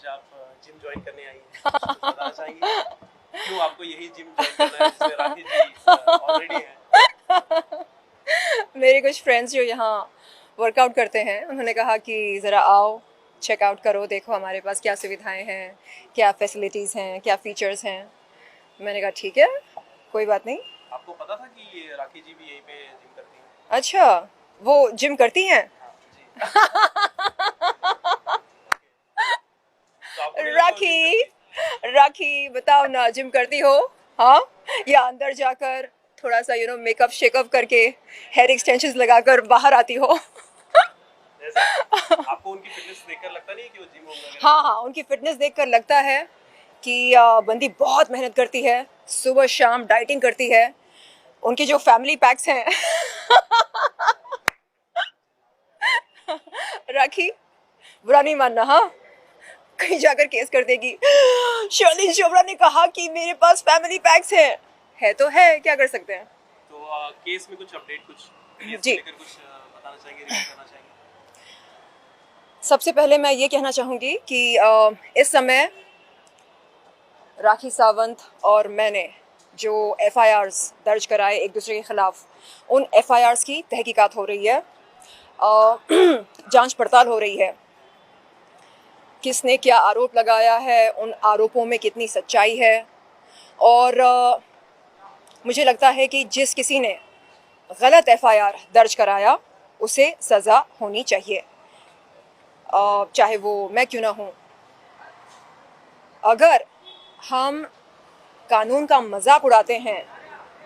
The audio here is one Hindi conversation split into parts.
आप जिम ज्वाइन करने आई हैं, कुछ बताना चाहेंगी क्यों आपको यही जिम ज्वाइन करना है जिसमें राखी जी ऑलरेडी हैं? मेरे कुछ फ्रेंड्स जो यहाँ वर्कआउट करते हैं उन्होंने कहा कि ज़रा आओ चेकआउट करो, देखो हमारे पास क्या सुविधाएं हैं, क्या फैसिलिटीज़ हैं, क्या फ़ीचर्स हैं। मैंने कहा ठीक है, कोई बात नहीं। आपको पता था कि ये राखी जी भी यहीं पे जिम करती हैं? अच्छा, वो जिम करती हैं? हाँ जी। तो आपको नहीं लगता वो जिम राखी, करती है? राखी बताओ ना, जिम करती हो? हाँ, या अंदर जाकर थोड़ा सा मेकअप शेकअप करके हेयर एक्सटेंशंस लगाकर बाहर आती हो? ऐसा आपको उनकी फिटनेस देखकर लगता नहीं है कि वो जिम वगैरह? हाँ हाँ, उनकी फिटनेस देखकर लगता है कि बंदी बहुत मेहनत करती है, सुबह शाम डाइटिंग करती है। उनके जो फैमिली पैक्स हैं राखी, बुरा नहीं मानना हाँ, कहीं जाकर केस कर देगी। शर्लिन चोपड़ा ने कहा कि मेरे पास फैमिली पैक्स है तो है, क्या कर सकते हैं। तो केस में कुछ अपडेट, कुछ केस को जी, लेकर कुछ बताना चाहेंगे, रिवील करना चाहेंगे? सबसे पहले मैं ये कहना चाहूँगी कि इस समय राखी सावंत और मैंने जो एफआईआर्स दर्ज कराए एक दूसरे के खिलाफ, उन एफआईआर्स की तहकीकात हो रही है, जांच पड़ताल हो रही है। किसने क्या आरोप लगाया है, उन आरोपों में कितनी सच्चाई है, और मुझे लगता है कि जिस किसी ने गलत एफआईआर दर्ज कराया उसे सज़ा होनी चाहिए, चाहे वो मैं क्यों ना हूँ। अगर हम कानून का मजाक उड़ाते हैं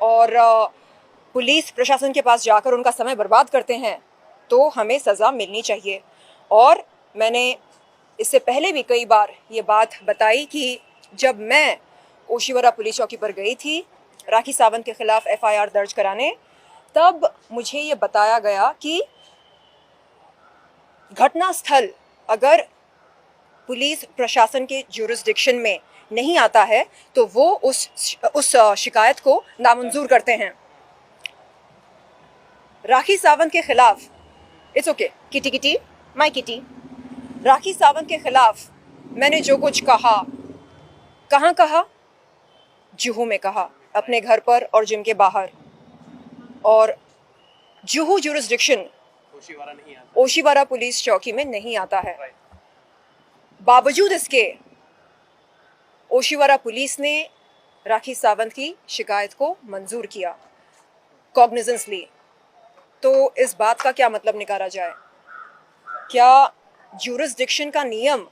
और पुलिस प्रशासन के पास जाकर उनका समय बर्बाद करते हैं तो हमें सज़ा मिलनी चाहिए। और मैंने इससे पहले भी कई बार ये बात बताई कि जब मैं ओशिवरा पुलिस चौकी पर गई थी राखी सावंत के खिलाफ एफआईआर दर्ज कराने, तब मुझे ये बताया गया कि घटनास्थल अगर पुलिस प्रशासन के जुरिस्डिक्शन में नहीं आता है तो वो उस शिकायत को नामंजूर करते हैं। राखी सावंत के खिलाफ, it's okay kitty kitty my kitty, Rakhi Sawant के खिलाफ मैंने जो कुछ कहा, कहाँ कहा? जुहू में कहा, अपने घर पर और जिम के बाहर। और जुहू जुरिस्डिक्शन ओशिवारा नहीं आता। ओशिवारा पुलिस चौकी में नहीं आता है। राइट। बावजूद इसके ओशिवारा पुलिस ने राखी सावंत की शिकायत को मंजूर किया, कॉग्निजेंस ली। तो इस बात का क्या मतलब निकाला जाए? क्या जुरिस्डिक्शन का नियम,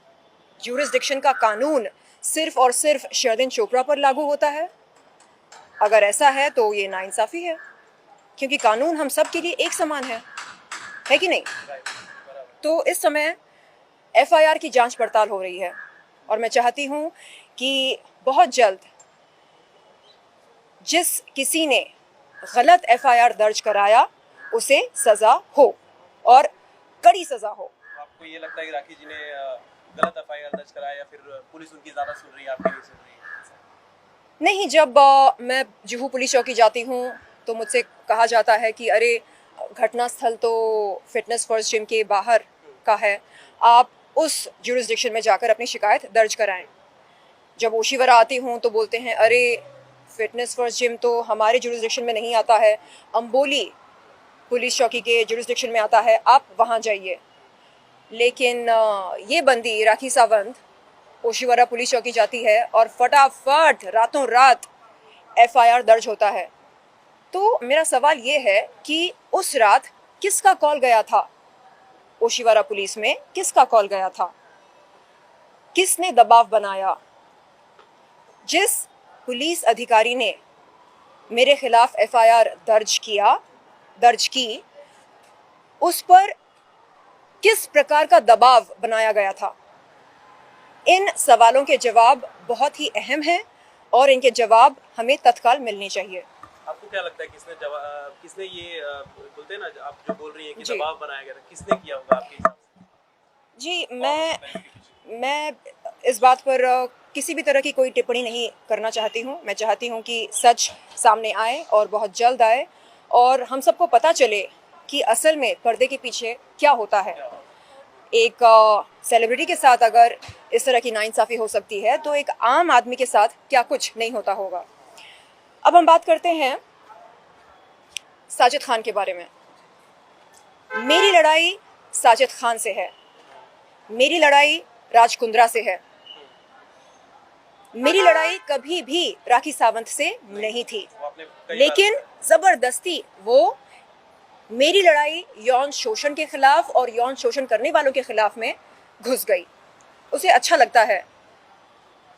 जुरिस्डिक्शन का कानून सिर्फ और सिर्फ शर्लिन चोपड़ा पर लागू होता है? अगर ऐसा है तो ये नाइंसाफ़ी है, क्योंकि कानून हम सब के लिए एक समान है कि नहीं? तो इस समय एफआईआर की जांच पड़ताल हो रही है और मैं चाहती हूँ कि बहुत जल्द जिस किसी ने गलत एफआईआर दर्ज कराया उसे सज़ा हो और कड़ी सज़ा हो। आपको ये लगता है कि राखी जी ने गलत एफआईआर दर्ज कराया या फिर पुलिस उनकी ज़्यादा सुन रही है, आपकी नहीं सुन रही है? नहीं, जब मैं जुहू पुलिस चौकी जाती हूँ तो मुझसे कहा जाता है कि अरे घटनास्थल तो फिटनेस फर्स्ट जिम के बाहर का है, आप उस जुरिस्डिक्शन में जाकर अपनी शिकायत दर्ज कराएं। जब ओशिवरा आती हूँ तो बोलते हैं अरे फिटनेस फर्स्ट जिम तो हमारे जुरिस्डिक्शन में नहीं आता है, अम्बोली पुलिस चौकी के जुरिस्डिक्शन में आता है, आप वहाँ जाइए। लेकिन ये बंदी राखी सावंत ओशिवरा पुलिस चौकी जाती है और फटाफट रातों रात एफआईआर दर्ज होता है। तो मेरा सवाल ये है कि उस रात किसका कॉल गया था? ओशिवरा पुलिस में किसका कॉल गया था? किसने दबाव बनाया? जिस पुलिस अधिकारी ने मेरे खिलाफ एफआईआर दर्ज की, उस पर किस प्रकार का दबाव बनाया गया था? इन सवालों के जवाब बहुत ही अहम हैं और इनके जवाब हमें तत्काल मिलने चाहिए। आपको क्या लगता है किसने ये बोलते हैं ना, आप जो बोल रही हैं कि जी। दबाव बनाया गया था, किसने किया होगा आपके हिसाब से? जी, कौन उस बैंक के पीछे? मैं इस बात पर किसी भी तरह की कोई टिप्पणी नहीं करना चाहती हूँ। मैं चाहती हूँ कि सच सामने आए और बहुत जल्द आए और हम सबको पता चले कि असल में पर्दे के पीछे क्या होता है। एक सेलिब्रिटी के साथ अगर इस तरह की नाइंसाफ़ी हो सकती है तो एक आम आदमी के साथ क्या कुछ नहीं होता होगा। अब हम बात करते हैं साजिद खान के बारे में। मेरी लड़ाई साजिद खान से है, मेरी लड़ाई राज कुंद्रा से है, मेरी लड़ाई कभी भी राखी सावंत से नहीं थी, लेकिन ज़बरदस्ती वो मेरी लड़ाई यौन शोषण के खिलाफ और यौन शोषण करने वालों के खिलाफ में घुस गई। उसे अच्छा लगता है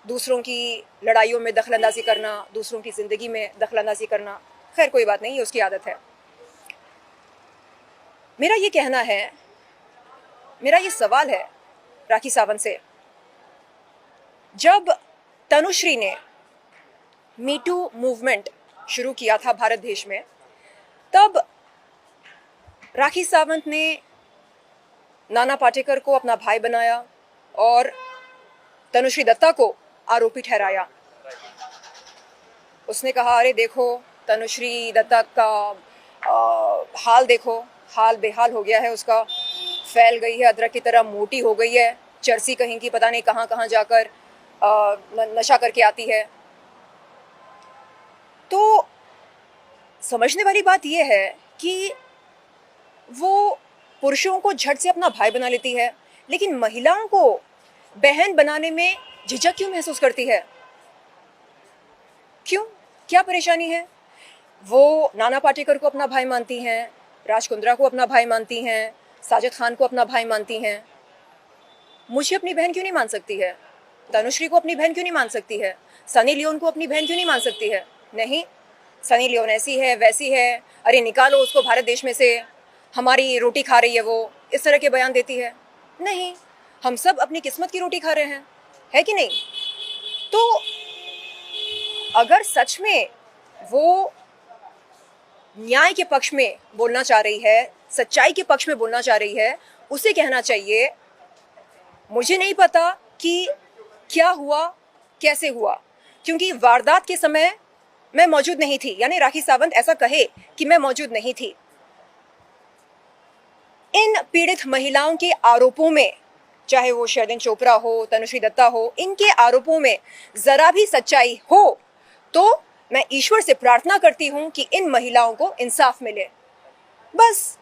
दूसरों की लड़ाइयों में दखलंदाजी करना, दूसरों की ज़िंदगी में दखलंदाजी करना। खैर कोई बात नहीं, ये उसकी आदत है। मेरा ये कहना है, मेरा ये सवाल है राखी सावंत से, जब तनुश्री ने मीटू मूवमेंट शुरू किया था भारत देश में, तब राखी सावंत ने नाना पाटेकर को अपना भाई बनाया और तनुश्री दत्ता को आरोपी ठहराया। उसने कहा, अरे देखो तनुश्री दत्ता का हाल देखो, हाल बेहाल हो गया है उसका, फैल गई है अदरक की तरह, मोटी हो गई है, चर्सी कहीं की पता नहीं कहाँ कहाँ जाकर नशा करके आती है। तो समझने वाली बात यह है कि वो पुरुषों को झट से अपना भाई बना लेती है, लेकिन महिलाओं को बहन बनाने में झिझक क्यों महसूस करती है? क्यों, क्या परेशानी है? वो नाना पाटेकर को अपना भाई मानती हैं, राज कुंद्रा को अपना भाई मानती हैं, साजिद खान को अपना भाई मानती हैं। मुझे अपनी बहन क्यों नहीं मान सकती है? तनुश्री को अपनी बहन क्यों नहीं मान सकती है? सनी लियोन को अपनी बहन क्यों नहीं मान सकती है? नहीं, सनी लियोन ऐसी है वैसी है, अरे निकालो उसको भारत देश में से, हमारी रोटी खा रही है वो, इस तरह के बयान देती है। नहीं, हम सब अपनी किस्मत की रोटी खा रहे हैं, है कि नहीं? तो अगर सच में वो न्याय के पक्ष में बोलना चाह रही है, सच्चाई के पक्ष में बोलना चाह रही है, उसे कहना चाहिए, मुझे नहीं पता कि क्या हुआ, कैसे हुआ, क्योंकि वारदात के समय मैं मौजूद नहीं थी। यानी राखी सावंत ऐसा कहे कि मैं मौजूद नहीं थी। इन पीड़ित महिलाओं के आरोपों में, चाहे वो शर्लिन चोपड़ा हो, तनुश्री दत्ता हो, इनके आरोपों में जरा भी सच्चाई हो तो मैं ईश्वर से प्रार्थना करती हूं कि इन महिलाओं को इंसाफ मिले। बस।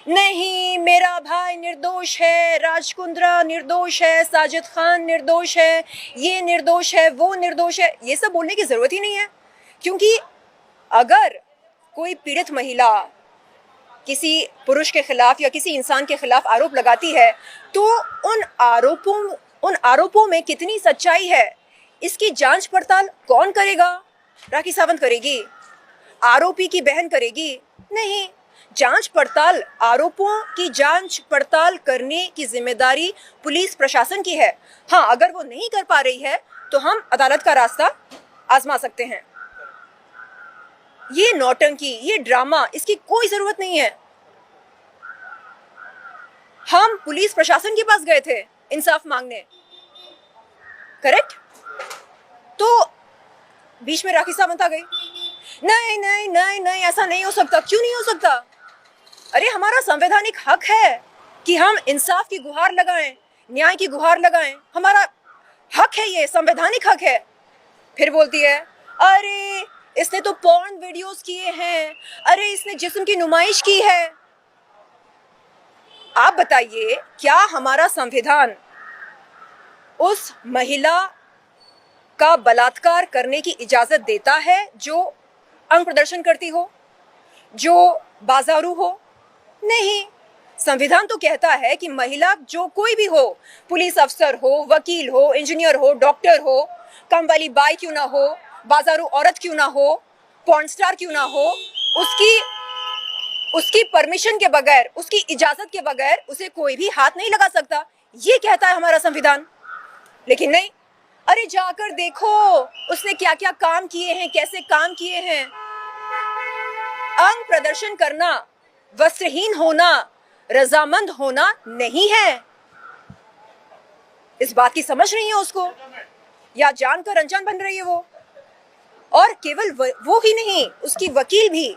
नहीं, मेरा भाई निर्दोष है, राज कुंद्रा निर्दोष है, साजिद खान निर्दोष है, ये निर्दोष है, वो निर्दोष है, ये सब बोलने की जरूरत ही नहीं है। क्योंकि अगर कोई पीड़ित महिला किसी पुरुष के खिलाफ या किसी इंसान के खिलाफ आरोप लगाती है तो उन आरोपों में कितनी सच्चाई है, इसकी जांच पड़ताल कौन करेगा? राखी सावंत करेगी? आरोपी की बहन करेगी? नहीं, जांच पड़ताल, आरोपों की जांच पड़ताल करने की जिम्मेदारी पुलिस प्रशासन की है। हाँ, अगर वो नहीं कर पा रही है तो हम अदालत का रास्ता आजमा सकते हैं। ये नौटंकी, ये ड्रामा, इसकी कोई जरूरत नहीं है। हम पुलिस प्रशासन के पास गए थे इंसाफ मांगने, करेक्ट? तो बीच में राखी सावंत आ गई, नहीं नहीं नहीं नहीं, ऐसा नहीं हो सकता। क्यों नहीं हो सकता? अरे हमारा संवैधानिक हक है कि हम इंसाफ की गुहार लगाएं, न्याय की गुहार लगाएं, हमारा हक है, ये संवैधानिक हक है। फिर बोलती है, अरे इसने तो पॉर्न वीडियोस किए हैं, अरे इसने जिस्म की नुमाइश की है। आप बताइए, क्या हमारा संविधान उस महिला का बलात्कार करने की इजाजत देता है जो अंग प्रदर्शन करती हो, जो बाजारू हो? नहीं, संविधान तो कहता है कि महिला जो कोई भी हो, पुलिस अफसर हो, वकील हो, इंजीनियर हो, डॉक्टर हो, कम वाली बाई क्यों ना हो, बाजारू औरत क्यों ना हो, पॉर्न स्टार क्यों ना हो, उसकी परमिशन के बगैर, उसकी इजाजत के बगैर उसे कोई भी हाथ नहीं लगा सकता। ये कहता है हमारा संविधान। लेकिन नहीं, अरे जाकर देखो उसने क्या क्या काम किए हैं, कैसे काम किए हैं। अंग प्रदर्शन करना, वस्त्रहीन होना, रजामंद होना नहीं है। इस बात की समझ नहीं है उसको, या जानकर अनजान बन रही है वो। और केवल वो ही नहीं, उसकी वकील भी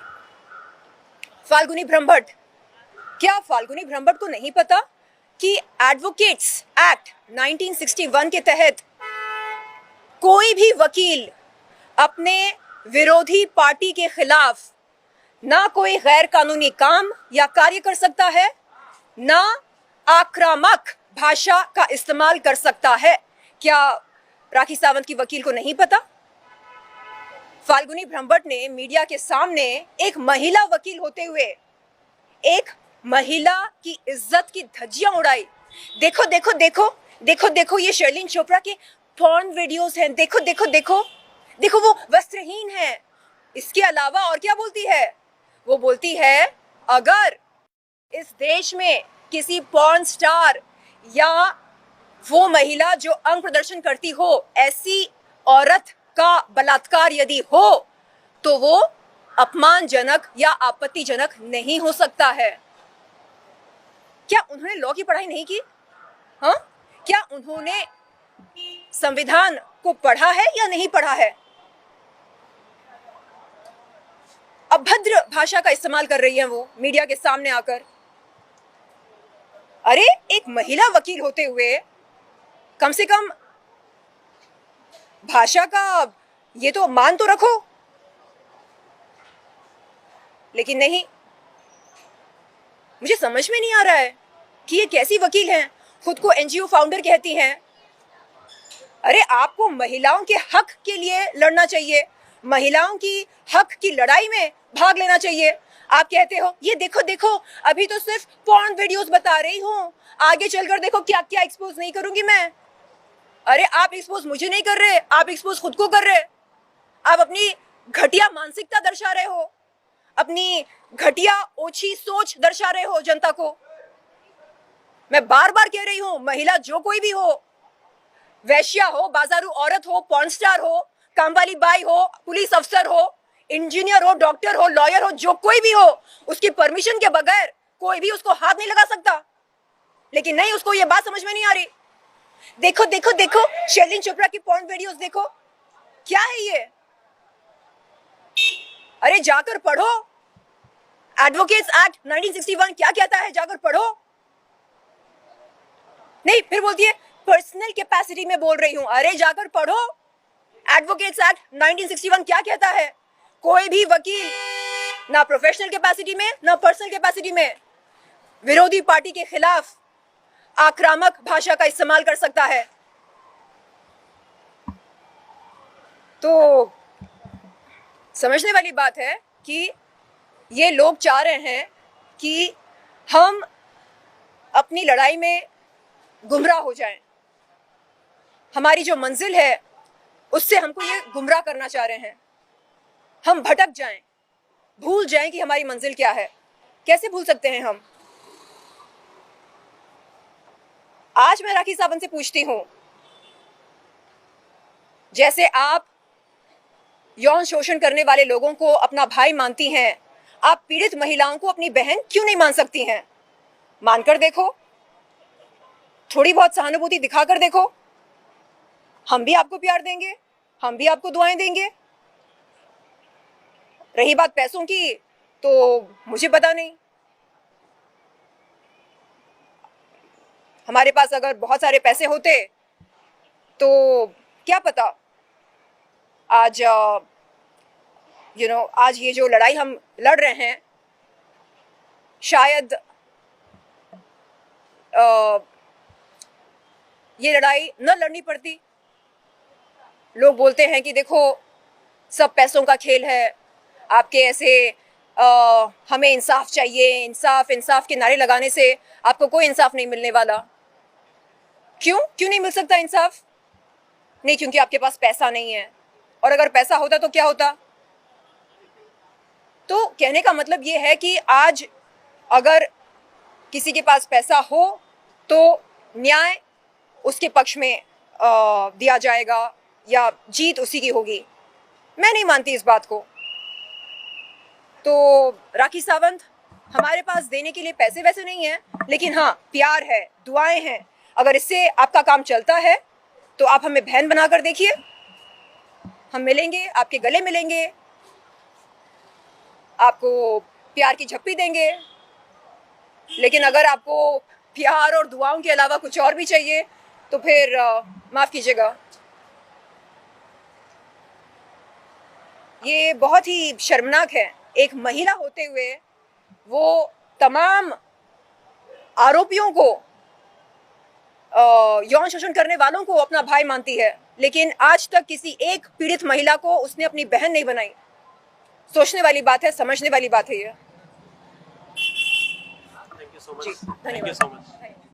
फाल्गुनी ब्रह्मभट्ट। क्या फाल्गुनी ब्रह्मभट्ट को नहीं पता कि एडवोकेट्स एक्ट 1961 के तहत कोई भी वकील अपने विरोधी पार्टी के खिलाफ ना कोई गैर कानूनी काम या कार्य कर सकता है, ना आक्रामक भाषा का इस्तेमाल कर सकता है। क्या राखी सावंत की वकील को नहीं पता? फाल्गुनी ब्रह्मभट्ट ने मीडिया के सामने एक महिला वकील होते हुए एक महिला की इज्जत की धज्जियां उड़ाई। देखो देखो देखो देखो देखो, ये शर्लिन चोपड़ा के पॉर्न वीडियोस हैं, देखो देखो देखो देखो, वो वस्त्रहीन है। इसके अलावा और क्या बोलती है? वो बोलती है अगर इस देश में किसी पॉर्न स्टार या वो महिला जो अंग प्रदर्शन करती हो, ऐसी औरत का बलात्कार यदि हो तो वो अपमानजनक या आपत्तिजनक नहीं हो सकता है। क्या उन्होंने लॉ की पढ़ाई नहीं की? हाँ, क्या उन्होंने संविधान को पढ़ा है या नहीं पढ़ा है? अभद्र भाषा का इस्तेमाल कर रही है वो मीडिया के सामने आकर। अरे एक महिला वकील होते हुए कम से कम भाषा का ये तो मान तो रखो। लेकिन नहीं, मुझे समझ में नहीं आ रहा है कि ये कैसी वकील हैं, खुद को एनजीओ फाउंडर कहती हैं। अरे आपको महिलाओं के हक के लिए लड़ना चाहिए, महिलाओं की हक की लड़ाई में भाग लेना चाहिए। आप कहते हो ये देखो देखो, अभी तो सिर्फ पॉर्न वीडियोस बता रही हूँ, आगे चलकर देखो क्या क्या एक्सपोज नहीं करूंगी मैं। अरे आप एक्सपोज मुझे नहीं कर रहे, आप एक्सपोज खुद को कर रहे। आप अपनी घटिया मानसिकता दर्शा रहे हो, अपनी घटिया ओछी सोच दर्शा रहे हो जनता को। मैं बार बार कह रही हूं, महिला जो कोई भी हो, वैश्या हो, बाजारू औरत हो, पॉर्न स्टार हो, कामवाली बाई हो, पुलिस अफसर हो, इंजीनियर हो, डॉक्टर हो, लॉयर हो, जो कोई भी हो, उसकी परमिशन के बगैर कोई भी उसको हाथ नहीं लगा सकता। लेकिन नहीं, उसको ये बात समझ में नहीं आ रही। देखो देखो देखो, शर्लिन चोपड़ा की पॉर्न वीडियोस देखो, क्या है ये? अरे जाकर पढ़ो, एडवोकेट्स एक्ट 1961 क्या कहता है, जाकर पढ़ो। नहीं, फिर बोलती है पर्सनल कैपेसिटी में बोल रही हूं। अरे जाकर पढ़ो, एडवोकेट्स एक्ट 1961 क्या कहता है। कोई भी वकील ना प्रोफेशनल कैपेसिटी में ना पर्सनल कैपेसिटी में विरोधी पार्टी के खिलाफ आक्रामक भाषा का इस्तेमाल कर सकता है। तो समझने वाली बात है कि ये लोग चाह रहे हैं कि हम अपनी लड़ाई में गुमराह हो जाएं। हमारी जो मंजिल है उससे हमको ये गुमराह करना चाह रहे हैं। हम भटक जाएं, भूल जाएं कि हमारी मंजिल क्या है। कैसे भूल सकते हैं हम? आज मैं राखी सावंत से पूछती हूं, जैसे आप यौन शोषण करने वाले लोगों को अपना भाई मानती हैं, आप पीड़ित महिलाओं को अपनी बहन क्यों नहीं मान सकती हैं? मानकर देखो, थोड़ी बहुत सहानुभूति दिखाकर देखो। हम भी आपको प्यार देंगे, हम भी आपको दुआएं देंगे। रही बात पैसों की, तो मुझे पता नहीं। हमारे पास अगर बहुत सारे पैसे होते तो क्या पता आज आज ये जो लड़ाई हम लड़ रहे हैं, शायद ये लड़ाई न लड़नी पड़ती। लोग बोलते हैं कि देखो सब पैसों का खेल है, आपके ऐसे हमें इंसाफ चाहिए, इंसाफ इंसाफ के नारे लगाने से आपको कोई इंसाफ नहीं मिलने वाला। क्यों नहीं मिल सकता इंसाफ? नहीं, क्योंकि आपके पास पैसा नहीं है। और अगर पैसा होता तो क्या होता? तो कहने का मतलब ये है कि आज अगर किसी के पास पैसा हो तो न्याय उसके पक्ष में दिया जाएगा या जीत उसी की होगी। मैं नहीं मानती इस बात को। तो राखी सावंत, हमारे पास देने के लिए पैसे वैसे नहीं है, लेकिन हाँ प्यार है, दुआएं हैं। अगर इससे आपका काम चलता है तो आप हमें बहन बनाकर देखिए। हम मिलेंगे, आपके गले मिलेंगे, आपको प्यार की झप्पी देंगे। लेकिन अगर आपको प्यार और दुआओं के अलावा कुछ और भी चाहिए तो फिर माफ़ कीजिएगा, ये बहुत ही शर्मनाक है। एक महिला होते हुए वो तमाम आरोपियों को, यौन शोषण करने वालों को अपना भाई मानती है, लेकिन आज तक किसी एक पीड़ित महिला को उसने अपनी बहन नहीं बनाई। सोचने वाली बात है, समझने वाली बात है ये। थैंक यू सो जी, मच, थैंक यू धन्यवाद। So much.